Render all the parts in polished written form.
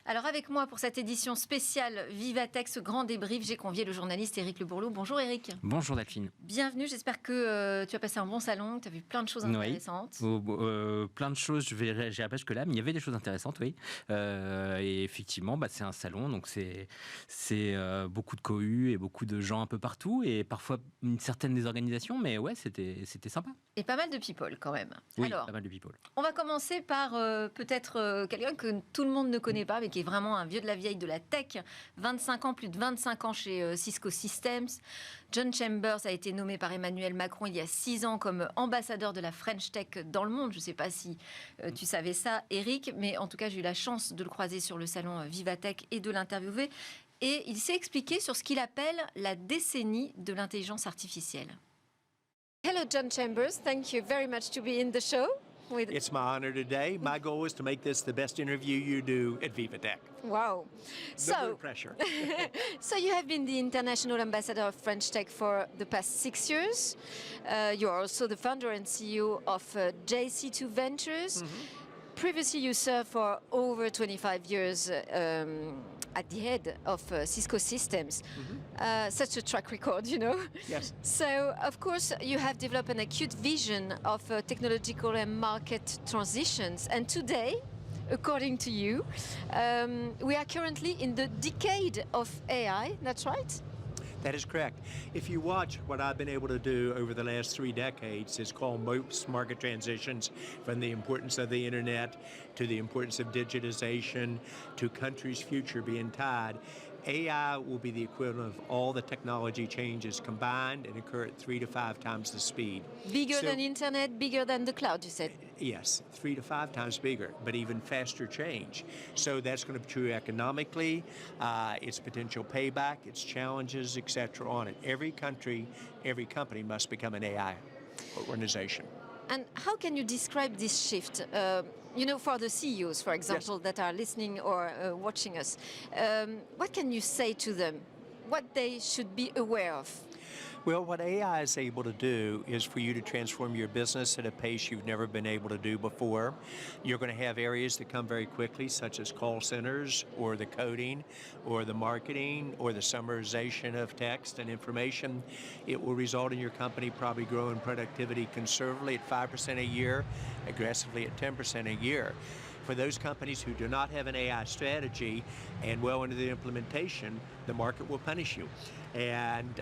Alors avec moi pour cette édition spéciale Vivatech, ce grand débrief, j'ai convié le journaliste Éric Le Bourleau. Bonjour Éric. Bonjour Delphine. Bienvenue, j'espère que tu as passé un bon salon, que tu as vu plein de choses intéressantes. Oui, plein de choses, j'irai pas jusque-là, mais il y avait des choses intéressantes, oui. Et effectivement, c'est un salon, donc c'est beaucoup de cohus et beaucoup de gens un peu partout, et parfois une certaine désorganisation, mais ouais, c'était sympa. Et pas mal de people quand même. Oui, alors, pas mal de people. On va commencer par peut-être quelqu'un que tout le monde ne connaît pas, mais qui est vraiment un vieux de la vieille de la tech. 25 ans, plus de 25 ans chez Cisco Systems. John Chambers a été nommé par Emmanuel Macron il y a 6 ans comme ambassadeur de la French Tech dans le monde. Je ne sais pas si tu savais ça, Éric, mais en tout cas, j'ai eu la chance de le croiser sur le salon Vivatech et de l'interviewer. Et il s'est expliqué sur ce qu'il appelle la décennie de l'intelligence artificielle. Hello, John Chambers. Thank you very much to be in the show. It's my honor today. My goal is to make this the best interview you do at Vivatech. Wow. No pressure. So you have been the international ambassador of French Tech for the past 6 years. You are also the founder and CEO of JC2 Ventures. Mm-hmm. Previously, you served for over 25 years at the head of Cisco Systems. Mm-hmm. Such a track record, you know. Yes. So, of course, you have developed an acute vision of technological and market transitions. And today, according to you, we are currently in the decade of AI. That's right? That is correct. If you watch what I've been able to do over the last 3 decades, it's called most market transitions, from the importance of the internet to the importance of digitization to countries' future being tied. AI will be the equivalent of all the technology changes combined and occur at 3 to 5 times the speed. Bigger than internet, bigger than the cloud, you said? Yes, 3 to 5 times bigger, but even faster change. So that's going to be true economically, its potential payback, its challenges, etc. on it. Every country, every company must become an AI organization. And how can you describe this shift? You know, for the CEOs, for example, yes, that are listening or watching us, what can you say to them? What they should be aware of? Well, what AI is able to do is for you to transform your business at a pace you've never been able to do before. You're going to have areas that come very quickly, such as call centers or the coding or the marketing or the summarization of text and information. It will result in your company probably growing productivity conservatively at 5% a year, aggressively at 10% a year. For those companies who do not have an AI strategy and well into the implementation, the market will punish you. And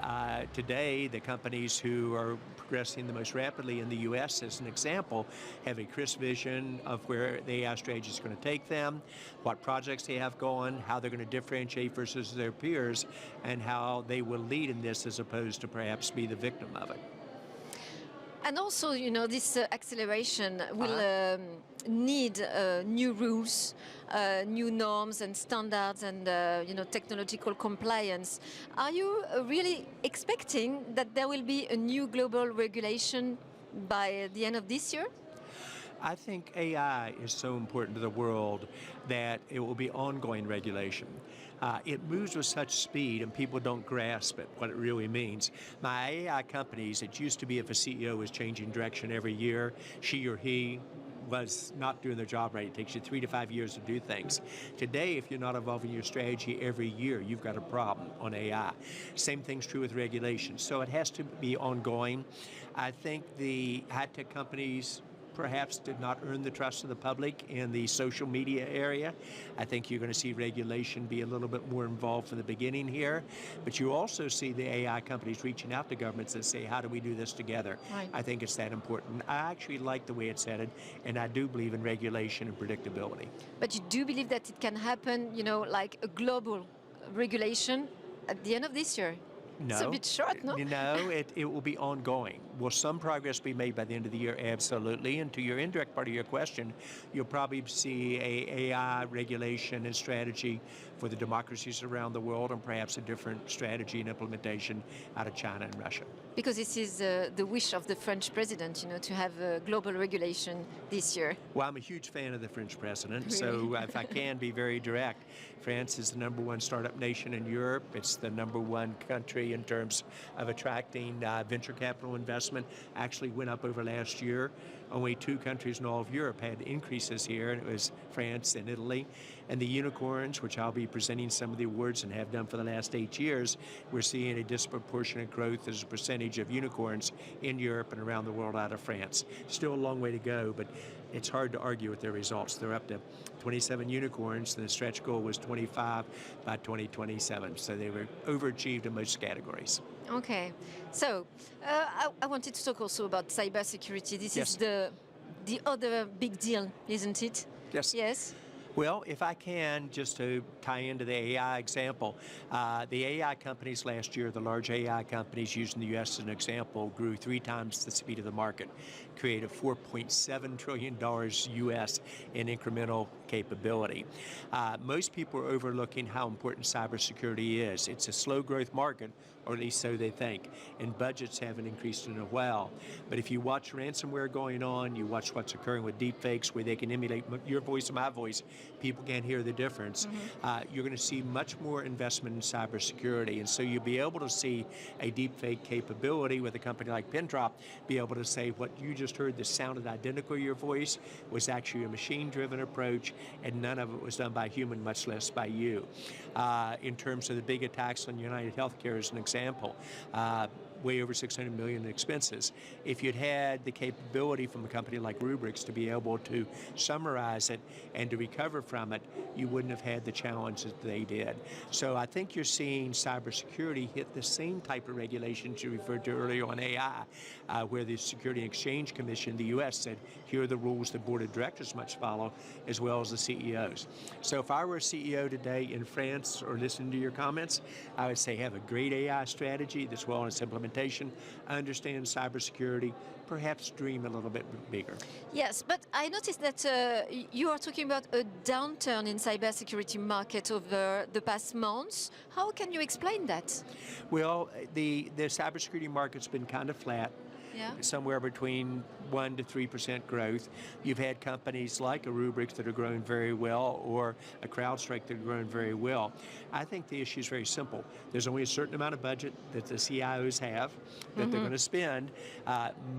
today, the companies who are progressing the most rapidly in the U.S., as an example, have a crisp vision of where the AI strategy is going to take them, what projects they have going, how they're going to differentiate versus their peers, and how they will lead in this as opposed to perhaps be the victim of it. And also, you know, this acceleration will need new rules, new norms and standards and, you know, technological compliance. Are you really expecting that there will be a new global regulation by the end of this year? I think AI is so important to the world that it will be ongoing regulation. It moves with such speed and people don't grasp it, what it really means. My AI companies, it used to be if a CEO was changing direction every year, she or he was not doing their job right. It takes you 3 to 5 years to do things. Today, if you're not evolving your strategy every year, you've got a problem on AI. Same thing's true with regulation. So it has to be ongoing. I think the high-tech companies perhaps did not earn the trust of the public in the social media area. I think you're going to see regulation be a little bit more involved from the beginning here, but you also see the AI companies reaching out to governments and say, how do we do this together? Right. I think it's that important. I actually like the way it's headed, and I do believe in regulation and predictability. But you do believe that it can happen, you know, like a global regulation at the end of this year? No. It's a bit short, no? No, it will be ongoing. Will some progress be made by the end of the year? Absolutely. And to your indirect part of your question, you'll probably see a AI regulation and strategy for the democracies around the world, and perhaps a different strategy and implementation out of China and Russia. Because this is the wish of the French president, you know, to have a global regulation this year. Well, I'm a huge fan of the French president, Really? so if I can be very direct, France is the #1 startup nation in Europe. It's the #1 country in terms of attracting venture capital investment. Actually went up over last year. only 2 countries in all of Europe had increases here, and it was France and Italy. And the unicorns, which I'll be presenting some of the awards and have done for the last 8 years, we're seeing a disproportionate growth as a percentage of unicorns in Europe and around the world out of France. Still a long way to go, but it's hard to argue with their results. They're up to 27 unicorns, and the stretch goal was 25 by 2027. So they were overachieved in most categories. Okay, so I wanted to talk also about cybersecurity. This Yes. is the other big deal, isn't it? Yes. Yes. Well, if I can, just to tie into the AI example, the AI companies last year, the large AI companies using the U.S. as an example, grew 3 times the speed of the market, created $4.7 trillion U.S. in incremental capability. Most people are overlooking how important cybersecurity is. It's a slow growth market, or at least so they think, and budgets haven't increased in a while. But if you watch ransomware going on, you watch what's occurring with deepfakes where they can emulate your voice and my voice, people can't hear the difference. You're going to see much more investment in cybersecurity. And so you'll be able to see a deepfake capability with a company like Pindrop be able to say what you just heard that sounded identical to your voice was actually a machine-driven approach, and none of it was done by a human, much less by you. In terms of the big attacks on United Healthcare as an example, way over $600 million in expenses. If you'd had the capability from a company like Rubrik to be able to summarize it and to recover from it, you wouldn't have had the challenge that they did. So I think you're seeing cybersecurity hit the same type of regulations you referred to earlier on AI, where the Security and Exchange Commission in the U.S. said, here are the rules the board of directors must follow, as well as the CEOs. So if I were a CEO today in France or listening to your comments, I would say have a great AI strategy that's well in its implementation, understand cybersecurity, perhaps dream a little bit bigger. Yes, but I noticed that you are talking about a downturn in cybersecurity market over the past months. How can you explain that? Well, the cybersecurity market's been kind of flat. Yeah. Somewhere between 1% to 3% growth. You've had companies like a Rubrik that are growing very well, or a CrowdStrike that are growing very well. I think the issue is very simple. There's only a certain amount of budget that the CIOs have that they're going to spend.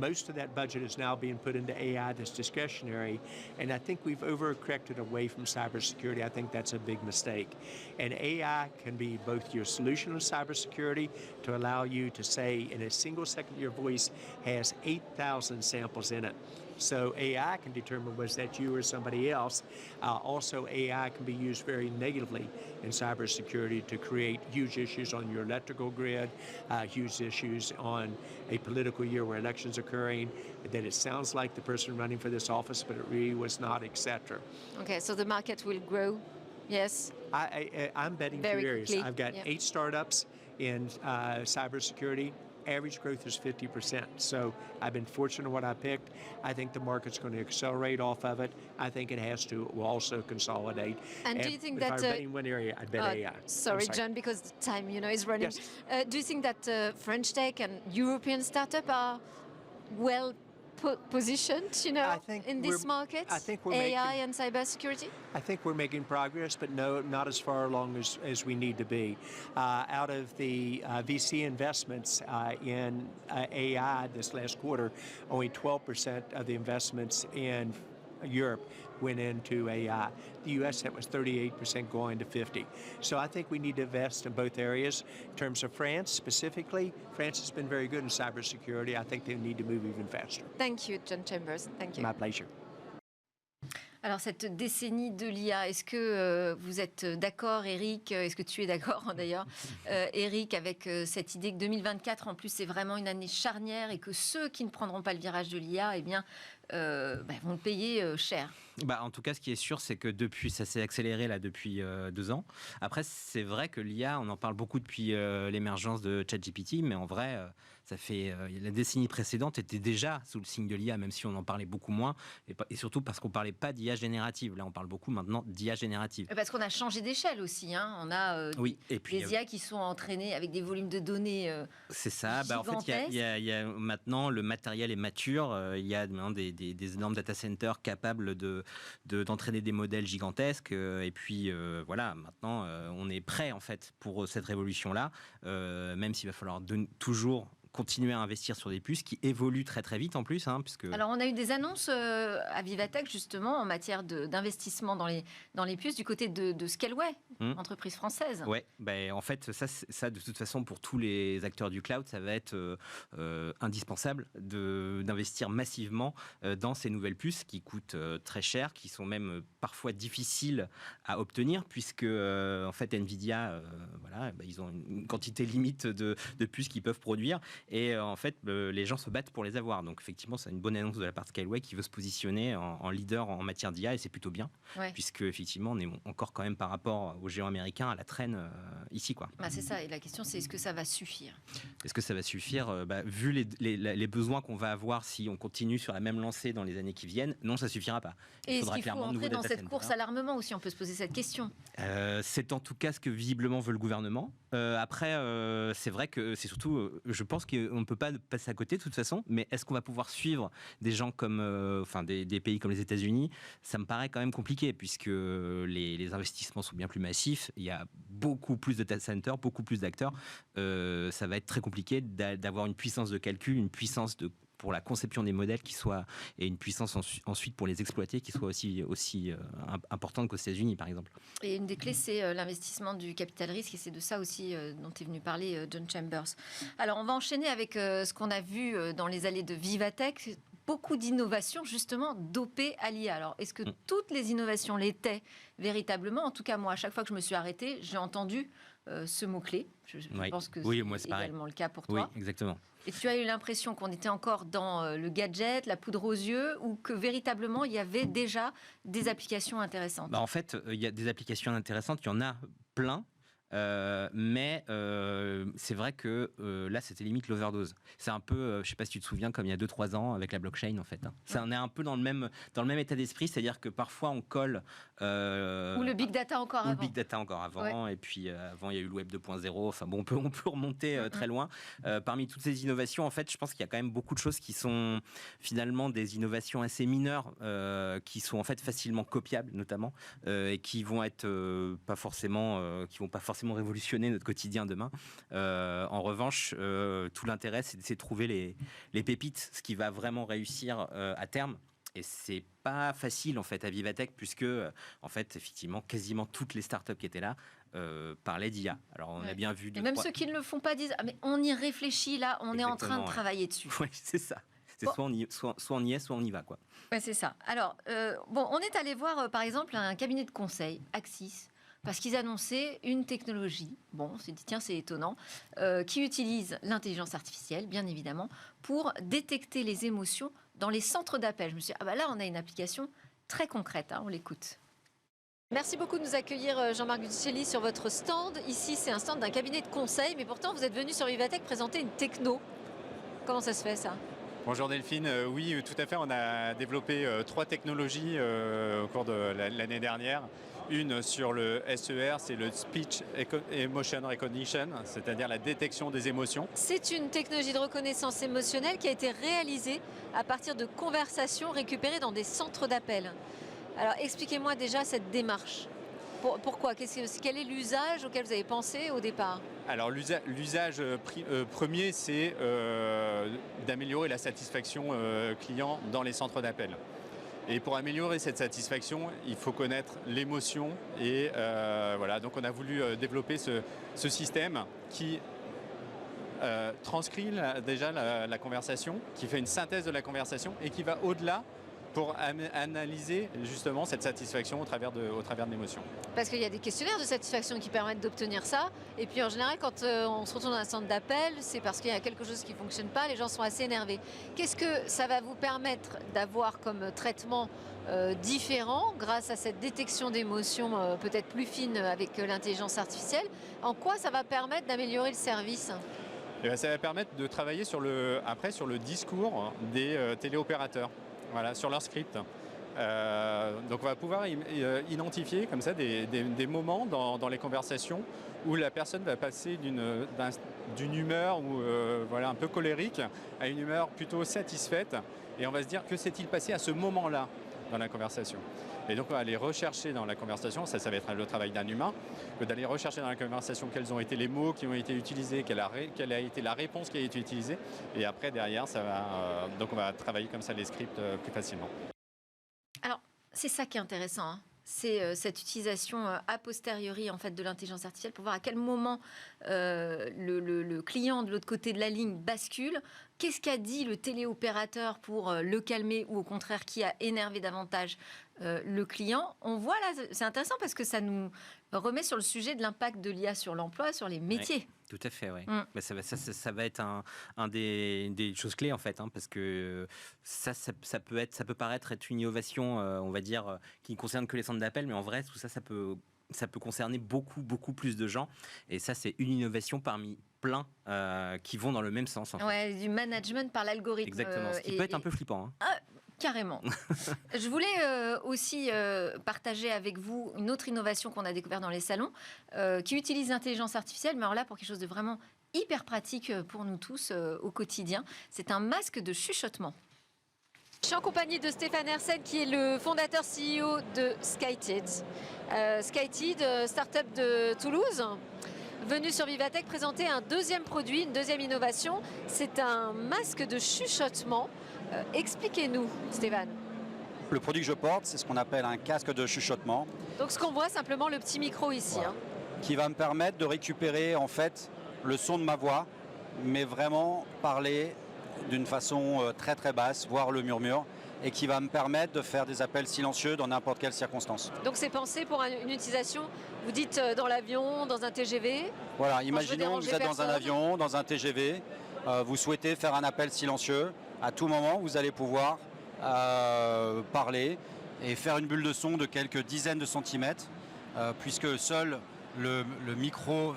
Most of that budget is now being put into AI that's discretionary, and I think we've overcorrected away from cybersecurity. I think that's a big mistake. And AI can be both your solution of cybersecurity to allow you to say in a single second your voice has 8,000 samples in it. So AI can determine was that you or somebody else. Also, AI can be used very negatively in cybersecurity to create huge issues on your electrical grid, huge issues on a political year where elections are occurring, that it sounds like the person running for this office, but it really was not, etc. Okay, so the market will grow, yes? I'm betting Very 2 areas. quickly, I've got yeah. 8 startups in cybersecurity. Average growth is 50%. So I've been fortunate in what I picked. I think the market's going to accelerate off of it. I think it will also consolidate. And do you think if that... I were betting one area, I'd bet AI. Sorry, John, because the time, is running. Yes. Do you think that French tech and European startups are well positioned, I think in this market? I think we're AI and cybersecurity? I think we're making progress, but no, not as far along as we need to be. Out of the VC investments in AI this last quarter, only 12% of the investments in Europe went into AI. The U.S. that was 38% going to 50%. So I think we need to invest in both areas. In terms of France specifically, France has been very good in cybersecurity. I think they need to move even faster. Thank you, John Chambers. Thank you. My pleasure. Alors, cette décennie de l'IA, est-ce que vous êtes d'accord, Eric? Est-ce que tu es d'accord, d'ailleurs, Eric, avec cette idée que 2024, en plus, c'est vraiment une année charnière et que ceux qui ne prendront pas le virage de l'IA, vont le payer cher? En tout cas, ce qui est sûr, c'est que ça s'est accéléré là depuis 2 ans. Après, c'est vrai que l'IA, on en parle beaucoup depuis l'émergence de ChatGPT, mais en vrai, la décennie précédente était déjà sous le signe de l'IA, même si on en parlait beaucoup moins, et surtout parce qu'on parlait pas d'IA générative. Là, on parle beaucoup maintenant d'IA générative. Parce qu'on a changé d'échelle aussi. On a des IA qui sont entraînées avec des volumes de données c'est ça. En fait, il y a maintenant, le matériel est mature. Il y a maintenant des énormes data centers capables d'entraîner des modèles gigantesques. Et puis, voilà, maintenant, on est prêt, en fait, pour cette révolution-là, même s'il va falloir toujours continuer à investir sur des puces qui évoluent très très vite en plus, puisque... Alors, on a eu des annonces à Vivatech, justement, en matière d'investissement dans les puces, du côté de Scaleway, entreprise française. Ouais, en fait, ça, de toute façon, pour tous les acteurs du cloud, ça va être indispensable d'investir massivement dans ces nouvelles puces qui coûtent très cher, qui sont même parfois difficiles à obtenir, puisque en fait, Nvidia, ils ont une quantité limite de puces qu'ils peuvent produire, et en fait, les gens se battent pour les avoir. Donc, effectivement, c'est une bonne annonce de la part de Scaleway qui veut se positionner en leader en matière d'IA, et c'est plutôt bien, puisque effectivement, on est encore quand même par rapport aux géants américains à la traîne ici, quoi. C'est ça, et la question c'est est-ce que ça va suffire ? Est-ce que ça va suffire vu les besoins qu'on va avoir si on continue sur la même lancée dans les années qui viennent, non, ça suffira pas. Et est-ce qu'il faut entrer dans cette course à l'armement aussi ? On peut se poser cette question. C'est en tout cas ce que visiblement veut le gouvernement. Après, c'est vrai que c'est surtout, je pense qu'on ne peut pas passer à côté de toute façon, mais est-ce qu'on va pouvoir suivre des gens comme, des pays comme les États-Unis ? Ça me paraît quand même compliqué, puisque les investissements sont bien plus massifs, il y a beaucoup plus de data centers, beaucoup plus d'acteurs. Ça va être très compliqué d'avoir une puissance de calcul, une puissance pour la conception des modèles et une puissance ensuite pour les exploiter qui soit aussi importante qu'aux États-Unis, par exemple. Et une des clés, c'est l'investissement du capital risque, et c'est de ça aussi dont est venu parler John Chambers. Alors, on va enchaîner avec ce qu'on a vu dans les allées de Vivatech. Beaucoup d'innovations, justement, dopées à l'IA. Alors, est-ce que toutes les innovations l'étaient véritablement ? En tout cas, moi, à chaque fois que je me suis arrêtée, j'ai entendu ce mot-clé. Je pense que c'est également le cas pour toi. Oui, exactement. Et tu as eu l'impression qu'on était encore dans le gadget, la poudre aux yeux, ou que véritablement, il y avait déjà des applications intéressantes ? En fait, il y a des applications intéressantes, il y en a plein. Mais c'est vrai que là c'était limite l'overdose. C'est un peu, je sais pas si tu te souviens, comme il y a 2-3 ans avec la blockchain en fait. Ça, on est un peu dans le même état d'esprit, c'est-à-dire que parfois on colle ou le big data encore avant. Le big data encore avant, et puis avant il y a eu le web 2.0. Enfin bon, on peut remonter très loin. Parmi toutes ces innovations, en fait, je pense qu'il y a quand même beaucoup de choses qui sont finalement des innovations assez mineures, qui sont en fait facilement copiables notamment, et qui vont être pas forcément révolutionner notre quotidien demain. En revanche, tout l'intérêt, c'est de trouver les pépites, ce qui va vraiment réussir à terme. Et c'est pas facile en fait à Vivatech, puisque en fait, effectivement, quasiment toutes les startups qui étaient là parlaient d'IA. Alors on a bien vu. Et même ceux qui ne le font pas disent mais on y réfléchit là, on est en train de travailler dessus. Oui, c'est ça. C'est soit on y est, soit on y va, quoi. Ouais, c'est ça. Alors on est allé voir par exemple un cabinet de conseil, Axis. Parce qu'ils annonçaient une technologie, on s'est dit tiens c'est étonnant, qui utilise l'intelligence artificielle bien évidemment pour détecter les émotions dans les centres d'appel. Je me suis dit là on a une application très concrète, on l'écoute. Merci beaucoup de nous accueillir Jean-Marc Buccelli sur votre stand. Ici c'est un stand d'un cabinet de conseil, mais pourtant vous êtes venu sur Vivatech présenter une techno. Comment ça se fait ça ? Bonjour Delphine, oui tout à fait, on a développé 3 technologies au cours de l'année dernière. Une sur le SER, c'est le Speech Emotion Recognition, c'est-à-dire la détection des émotions. C'est une technologie de reconnaissance émotionnelle qui a été réalisée à partir de conversations récupérées dans des centres d'appel. Alors expliquez-moi déjà cette démarche. Pourquoi ? Quel est l'usage auquel vous avez pensé au départ ? Alors l'usage premier, c'est d'améliorer la satisfaction client dans les centres d'appel. Et pour améliorer cette satisfaction, il faut connaître l'émotion. Et donc on a voulu développer ce système qui transcrit déjà la conversation, qui fait une synthèse de la conversation et qui va au-delà pour analyser justement cette satisfaction au travers de l'émotion. Parce qu'il y a des questionnaires de satisfaction qui permettent d'obtenir ça. Et puis en général, quand on se retrouve dans un centre d'appel, c'est parce qu'il y a quelque chose qui ne fonctionne pas, les gens sont assez énervés. Qu'est-ce que ça va vous permettre d'avoir comme traitement différent grâce à cette détection d'émotions peut-être plus fine avec l'intelligence artificielle ? En quoi ça va permettre d'améliorer le service ? Ça va permettre de travailler sur le discours des téléopérateurs. Voilà, sur leur script. Donc on va pouvoir identifier comme ça des moments dans les conversations où la personne va passer d'une humeur un peu colérique à une humeur plutôt satisfaite, et on va se dire que s'est-il passé à ce moment-là. dans la conversation. Et donc on va aller rechercher dans la conversation, ça va être le travail d'un humain, que d'aller rechercher dans la conversation quels ont été les mots qui ont été utilisés, quelle a été la réponse qui a été utilisée, et après derrière, donc on va travailler comme ça les scripts plus facilement. Alors, c'est ça qui est intéressant, hein. C'est cette utilisation a posteriori en fait, de l'intelligence artificielle pour voir à quel moment le client de l'autre côté de la ligne bascule. Qu'est-ce qu'a dit le téléopérateur pour le calmer ou au contraire qui a énervé davantage le client? On voit là, c'est intéressant parce que ça nous remet sur le sujet de l'impact de l'IA sur l'emploi, sur les métiers. Oui, tout à fait, oui. Bah, ça va être un des choses clés en fait, hein, parce que ça peut paraître être une innovation, on va dire, qui ne concerne que les centres d'appel, mais en vrai, tout ça, ça peut concerner beaucoup plus de gens. Et ça, c'est une innovation parmi plein qui vont dans le même sens. En fait. Du management par l'algorithme. Exactement, ce qui peut être un peu flippant. Hein. Carrément. Je voulais aussi partager avec vous une autre innovation qu'on a découverte dans les salons, qui utilise l'intelligence artificielle, mais alors là, pour quelque chose de vraiment hyper pratique pour nous tous au quotidien. C'est un masque de chuchotement. Je suis en compagnie de Stéphane Hersen, qui est le fondateur CEO de SkyTid. SkyTid, start-up de Toulouse, venu sur Vivatech présenter un deuxième produit, une deuxième innovation. C'est un masque de chuchotement. Expliquez-nous, Stéphane. Le produit que je porte, c'est ce qu'on appelle un casque de chuchotement. Donc ce qu'on voit, simplement le petit micro ici. Voilà. Qui va me permettre de récupérer en fait le son de ma voix, mais vraiment parler d'une façon très très basse, voire le murmure, et qui va me permettre de faire des appels silencieux dans n'importe quelle circonstance. Donc c'est pensé pour une utilisation, vous dites dans l'avion, dans un TGV. Voilà, imaginons que vous êtes dans un avion, dans un TGV, vous souhaitez faire un appel silencieux. À tout moment, vous allez pouvoir parler et faire une bulle de son de quelques dizaines de centimètres, puisque seul le micro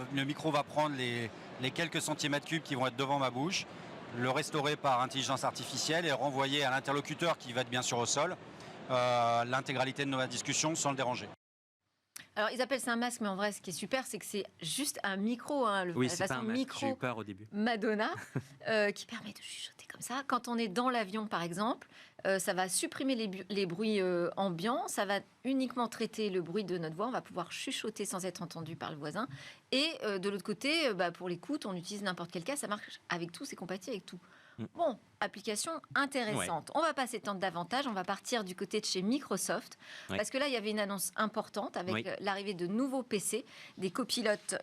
va prendre les quelques centimètres cubes qui vont être devant ma bouche, le restaurer par intelligence artificielle et renvoyer à l'interlocuteur qui va être bien sûr au sol l'intégralité de nos discussions sans le déranger. Alors, ils appellent ça un masque, mais en vrai, ce qui est super, c'est que c'est juste un micro, hein, oui, c'est pas un masque. J'ai eu peur au début. Madonna, qui permet de chuchoter comme ça. Quand on est dans l'avion, par exemple, ça va supprimer les bruits ambiants, ça va uniquement traiter le bruit de notre voix, on va pouvoir chuchoter sans être entendu par le voisin. Et de l'autre côté, pour l'écoute, on utilise n'importe quel cas, ça marche avec tout, c'est compatible avec tout. Bon, application intéressante. Ouais. On ne va pas s'étendre davantage, on va partir du côté de chez Microsoft, parce que là, il y avait une annonce importante avec l'arrivée de nouveaux PC, des copilotes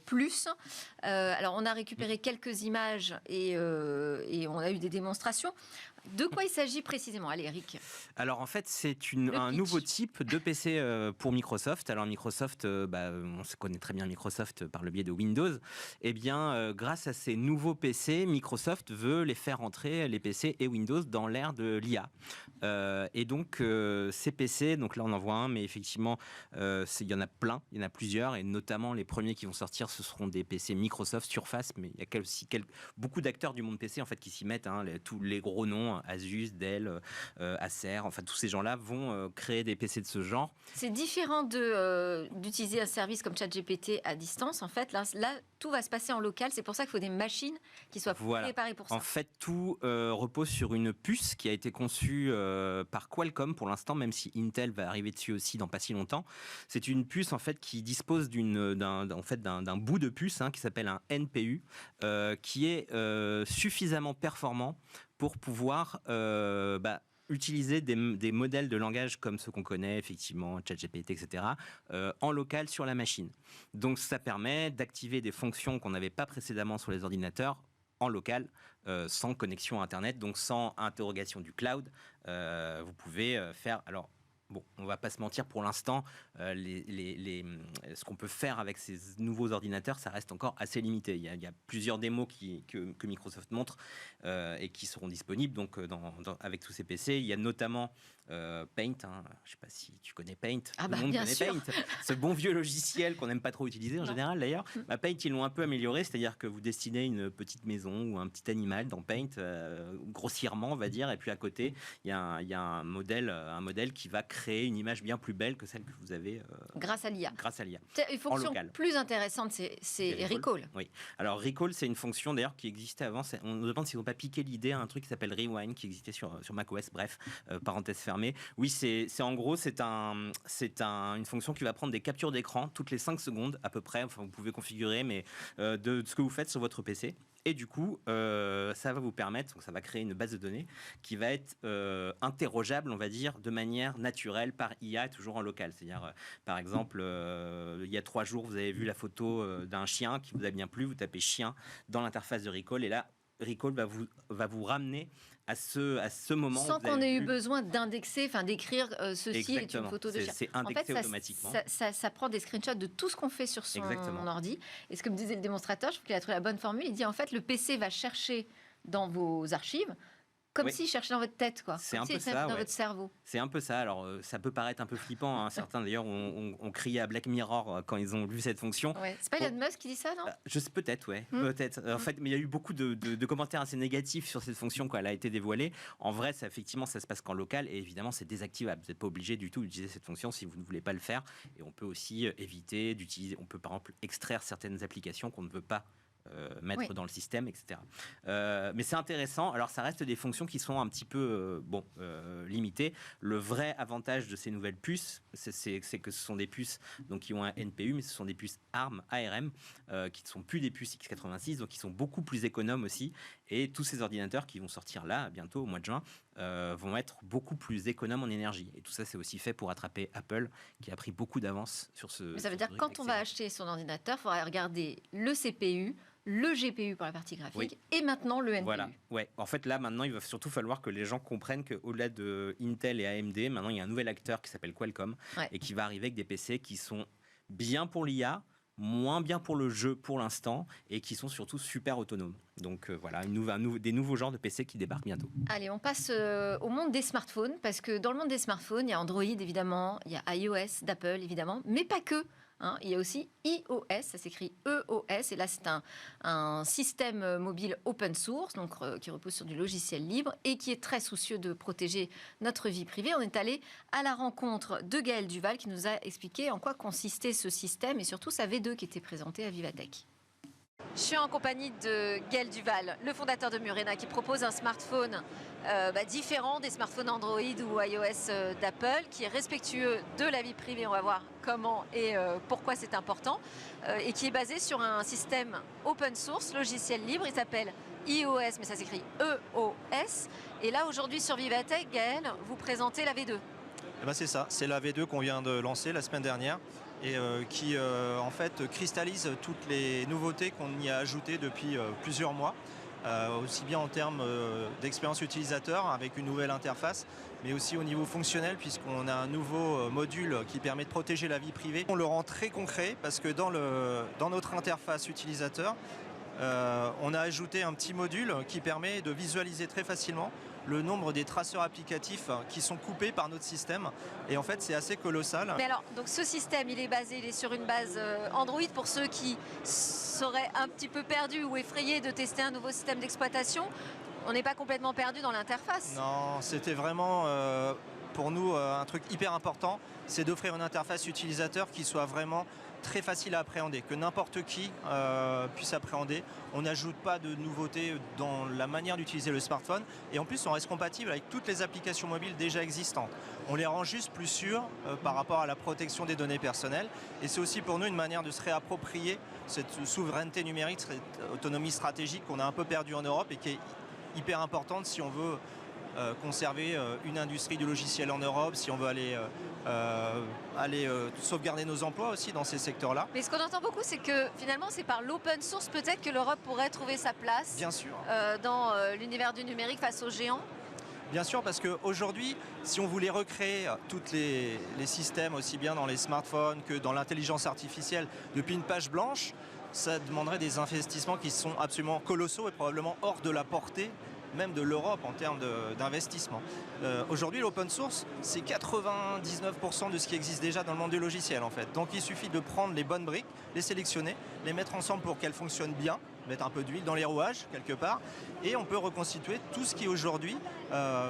plus. Alors, on a récupéré quelques images et on a eu des démonstrations. De quoi il s'agit précisément? Allez, Eric. Alors, en fait, c'est un nouveau type de PC pour Microsoft. Alors, Microsoft, on se connaît très bien Microsoft par le biais de Windows. Eh bien, grâce à ces nouveaux PC, Microsoft veut les faire entrer, les PC et Windows, dans l'ère de l'IA. Et donc, ces PC, donc là, on en voit un, mais effectivement, il y en a plein, il y en a plusieurs, et notamment les premiers qui vont sortir, ce seront des PC Microsoft Surface, mais il y a aussi beaucoup d'acteurs du monde PC, en fait, qui s'y mettent, hein, tous les gros noms, Asus, Dell, Acer, enfin tous ces gens-là vont créer des PC de ce genre. C'est différent d'utiliser un service comme ChatGPT à distance. En fait, là, tout va se passer en local. C'est pour ça qu'il faut des machines qui soient préparées pour ça. En fait, tout repose sur une puce qui a été conçue par Qualcomm pour l'instant, même si Intel va arriver dessus aussi dans pas si longtemps. C'est une puce en fait qui dispose d'un bout de puce qui s'appelle un NPU, qui est suffisamment performant pour pouvoir utiliser des modèles de langage comme ceux qu'on connaît, effectivement, ChatGPT, etc., en local sur la machine. Donc ça permet d'activer des fonctions qu'on n'avait pas précédemment sur les ordinateurs en local, sans connexion à Internet, donc sans interrogation du cloud. Vous pouvez faire... Alors, bon, on va pas se mentir, pour l'instant, ce qu'on peut faire avec ces nouveaux ordinateurs, ça reste encore assez limité. Il y a plusieurs démos que Microsoft montre et qui seront disponibles donc, avec tous ces PC. Il y a notamment Paint, je ne sais pas si tu connais Paint. Ah bah, bien sûr. Paint, ce bon vieux logiciel qu'on n'aime pas trop utiliser en général d'ailleurs. Paint, ils l'ont un peu amélioré, c'est-à-dire que vous dessinez une petite maison ou un petit animal dans Paint, grossièrement on va dire, et puis à côté, il y a un modèle qui va créer une image bien plus belle que celle que vous avez grâce à l'IA. Une fonction plus intéressante, c'est Recall. Oui. Alors Recall, c'est une fonction d'ailleurs qui existait avant. On se demande s'ils n'ont pas piqué l'idée à un truc qui s'appelle Rewind, qui existait sur macOS. Bref, parenthèse fermée. fermé. Oui, c'est en gros, une fonction qui va prendre des captures d'écran toutes les 5 secondes à peu près. Enfin, vous pouvez configurer, mais de ce que vous faites sur votre PC. Et du coup, ça va vous permettre, donc ça va créer une base de données qui va être interrogeable, on va dire, de manière naturelle par IA, toujours en local. C'est-à-dire, par exemple, il y a 3 jours, vous avez vu la photo d'un chien qui vous a bien plu, vous tapez chien dans l'interface de Recall, et là, Recall va vous ramener à ce moment. Sans qu'on ait eu besoin d'indexer, enfin d'écrire ceci est une photo de chien. C'est indexé automatiquement. Ça prend des screenshots de tout ce qu'on fait sur son ordi. Et ce que me disait le démonstrateur, je trouve qu'il a trouvé la bonne formule. Il dit en fait, le PC va chercher dans vos archives comme s'il cherchait dans votre tête, quoi. C'est un peu ça, dans votre cerveau. C'est un peu ça. Alors, ça peut paraître un peu flippant. Hein. Certains, d'ailleurs, ont crié à Black Mirror quand ils ont vu cette fonction. Ouais. C'est pas Elon Musk qui dit ça, non ? Peut-être, ouais. Peut-être. En fait, mais il y a eu beaucoup de commentaires assez négatifs sur cette fonction quand elle a été dévoilée. En vrai, effectivement, ça se passe qu'en local. Et évidemment, c'est désactivable. Vous n'êtes pas obligé du tout d'utiliser cette fonction si vous ne voulez pas le faire. Et on peut aussi éviter d'utiliser... On peut, par exemple, extraire certaines applications qu'on ne veut pas mettre dans le système, etc. Mais c'est intéressant. Alors, ça reste des fonctions qui sont un petit peu limitées. Le vrai avantage de ces nouvelles puces, c'est que ce sont des puces donc, qui ont un NPU, mais ce sont des puces ARM, qui ne sont plus des puces x86, donc qui sont beaucoup plus économes aussi. Et tous ces ordinateurs qui vont sortir là, bientôt, au mois de juin, vont être beaucoup plus économes en énergie. Et tout ça, c'est aussi fait pour attraper Apple, qui a pris beaucoup d'avance sur ce... Mais ça veut dire que quand on va acheter son ordinateur, il faudra regarder le CPU, le GPU pour la partie graphique, et maintenant le NPU. Voilà, ouais. En fait, là, maintenant, il va surtout falloir que les gens comprennent qu'au-delà de Intel et AMD, maintenant, il y a un nouvel acteur qui s'appelle Qualcomm, et qui va arriver avec des PC qui sont bien pour l'IA, moins bien pour le jeu pour l'instant, et qui sont surtout super autonomes. Donc voilà, des nouveaux genres de PC qui débarquent bientôt. Allez, on passe au monde des smartphones, parce que dans le monde des smartphones, il y a Android évidemment, il y a iOS d'Apple évidemment, mais pas que. Hein, il y a aussi iOS, ça s'écrit EOS, et là c'est un système mobile open source, donc qui repose sur du logiciel libre et qui est très soucieux de protéger notre vie privée. On est allé à la rencontre de Gaël Duval qui nous a expliqué en quoi consistait ce système et surtout sa V2 qui était présentée à Vivatech. Je suis en compagnie de Gaël Duval, le fondateur de Murena, qui propose un smartphone différent des smartphones Android ou iOS d'Apple, qui est respectueux de la vie privée. On va voir comment et pourquoi c'est important, et qui est basé sur un système open source, logiciel libre. Il s'appelle iOS, mais ça s'écrit EOS. Et là, aujourd'hui, sur Vivatech, Gaël, vous présentez la V2. Eh ben c'est ça, c'est la V2 qu'on vient de lancer la semaine dernière et qui en fait cristallise toutes les nouveautés qu'on y a ajoutées depuis plusieurs mois, aussi bien en termes d'expérience utilisateur avec une nouvelle interface, mais aussi au niveau fonctionnel puisqu'on a un nouveau module qui permet de protéger la vie privée. On le rend très concret parce que dans notre interface utilisateur, on a ajouté un petit module qui permet de visualiser très facilement le nombre des traceurs applicatifs qui sont coupés par notre système. Et en fait, c'est assez colossal. Mais alors, donc ce système, il est sur une base Android pour ceux qui seraient un petit peu perdus ou effrayés de tester un nouveau système d'exploitation. On n'est pas complètement perdu dans l'interface. Non, c'était vraiment pour nous un truc hyper important, c'est d'offrir une interface utilisateur qui soit vraiment très facile à appréhender, que n'importe qui puisse appréhender. On n'ajoute pas de nouveautés dans la manière d'utiliser le smartphone et en plus on reste compatible avec toutes les applications mobiles déjà existantes. On les rend juste plus sûrs par rapport à la protection des données personnelles et c'est aussi pour nous une manière de se réapproprier cette souveraineté numérique, cette autonomie stratégique qu'on a un peu perdue en Europe et qui est hyper importante si on veut conserver une industrie du logiciel en Europe, si on veut aller sauvegarder nos emplois aussi dans ces secteurs-là. Mais ce qu'on entend beaucoup, c'est que finalement, c'est par l'open source peut-être que l'Europe pourrait trouver sa place. Bien sûr. Dans l'univers du numérique face aux géants. Bien sûr, parce qu'aujourd'hui, si on voulait recréer tous les systèmes, aussi bien dans les smartphones que dans l'intelligence artificielle, depuis une page blanche, ça demanderait des investissements qui sont absolument colossaux et probablement hors de la portée même de l'Europe en termes d'investissement. Aujourd'hui, l'open source, c'est 99% de ce qui existe déjà dans le monde du logiciel en fait. Donc il suffit de prendre les bonnes briques, les sélectionner, les mettre ensemble pour qu'elles fonctionnent bien, mettre un peu d'huile dans les rouages quelque part, et on peut reconstituer tout ce qui aujourd'hui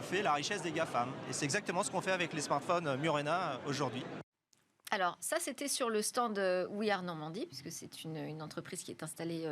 fait la richesse des GAFAM. Et c'est exactement ce qu'on fait avec les smartphones Murena aujourd'hui. Alors, ça, c'était sur le stand We Are Normandie, puisque c'est une entreprise qui est installée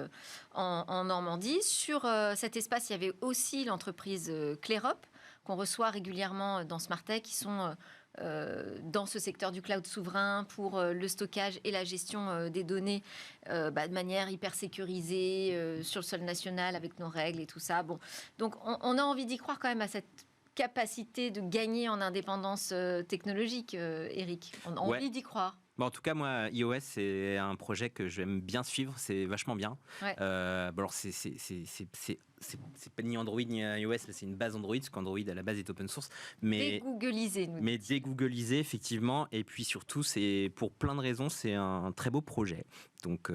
en Normandie. Sur cet espace, il y avait aussi l'entreprise Clérop. qu'on reçoit régulièrement dans Smartech, qui sont dans ce secteur du cloud souverain pour le stockage et la gestion des données de manière hyper sécurisée sur le sol national avec nos règles et tout ça. Bon, donc on a envie d'y croire quand même à cette capacité de gagner en indépendance technologique, Eric. On a envie d'y croire. Bon, en tout cas, moi, iOS, c'est un projet que j'aime bien suivre. C'est vachement bien. Ouais. Bon, alors, c'est pas ni Android ni iOS, mais c'est une base Android, parce qu'Android, à la base, est open source. Mais dégoogelisé, effectivement. Et puis, surtout, c'est pour plein de raisons, c'est un très beau projet. Donc,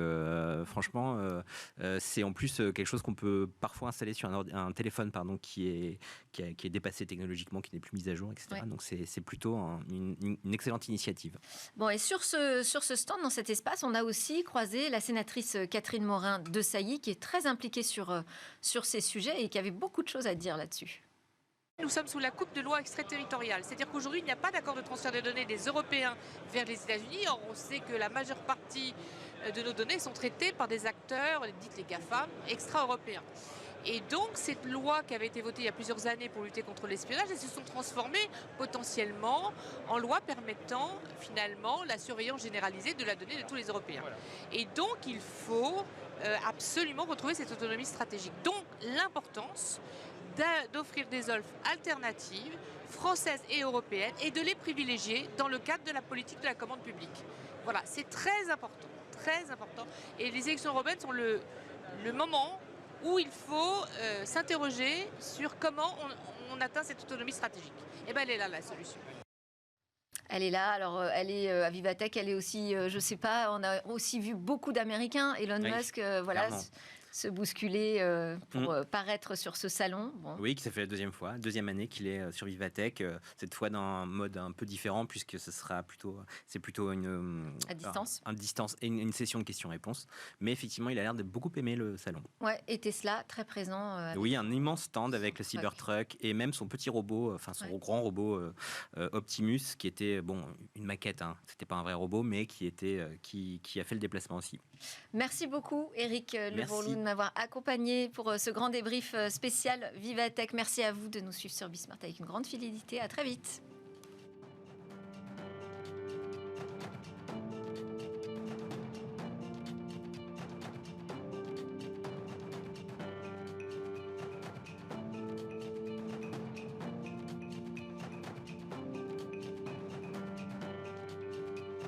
franchement, c'est en plus quelque chose qu'on peut parfois installer sur un téléphone qui est dépassé technologiquement, qui n'est plus mis à jour, etc. Ouais. Donc, c'est plutôt une excellente initiative. Bon, et sur ce stand, dans cet espace, on a aussi croisé la sénatrice Catherine Morin-Desailly, qui est très impliquée sur ces sujets et qui avait beaucoup de choses à dire là-dessus. Nous sommes sous la coupe de loi extraterritoriale, c'est-à-dire qu'aujourd'hui, il n'y a pas d'accord de transfert de données des Européens vers les États-Unis. Or, on sait que la majeure partie de nos données sont traitées par des acteurs, dites les GAFAM, extra-européens. Et donc, cette loi qui avait été votée il y a plusieurs années pour lutter contre l'espionnage, elles se sont transformées potentiellement en loi permettant finalement la surveillance généralisée de la donnée de tous les Européens. Et donc, il faut absolument retrouver cette autonomie stratégique. Donc, l'importance d'offrir des offres alternatives, françaises et européennes, et de les privilégier dans le cadre de la politique de la commande publique. Voilà, c'est très important, très important. Et les élections européennes sont le moment où il faut s'interroger sur comment on atteint cette autonomie stratégique. Et bien, elle est là, la solution. Elle est là, alors elle est à Vivatech, elle est aussi, je sais pas, on a aussi vu beaucoup d'Américains, Elon Musk, voilà, se bousculer pour paraître sur ce salon. Bon. Oui, ça fait la deuxième année qu'il est sur Vivatech, cette fois dans un mode un peu différent puisque c'est plutôt à distance. Une session de questions-réponses. Mais effectivement, il a l'air de beaucoup aimer le salon. Ouais, et Tesla très présent. Oui, un immense stand avec le Cybertruck et même son petit robot, son grand robot Optimus, qui était une maquette. C'était pas un vrai robot, mais qui a fait le déplacement aussi. Merci beaucoup, Eric Levourlou, de m'avoir accompagné pour ce grand débrief spécial Vivatech. Merci à vous de nous suivre sur Bismart avec une grande fidélité. À très vite.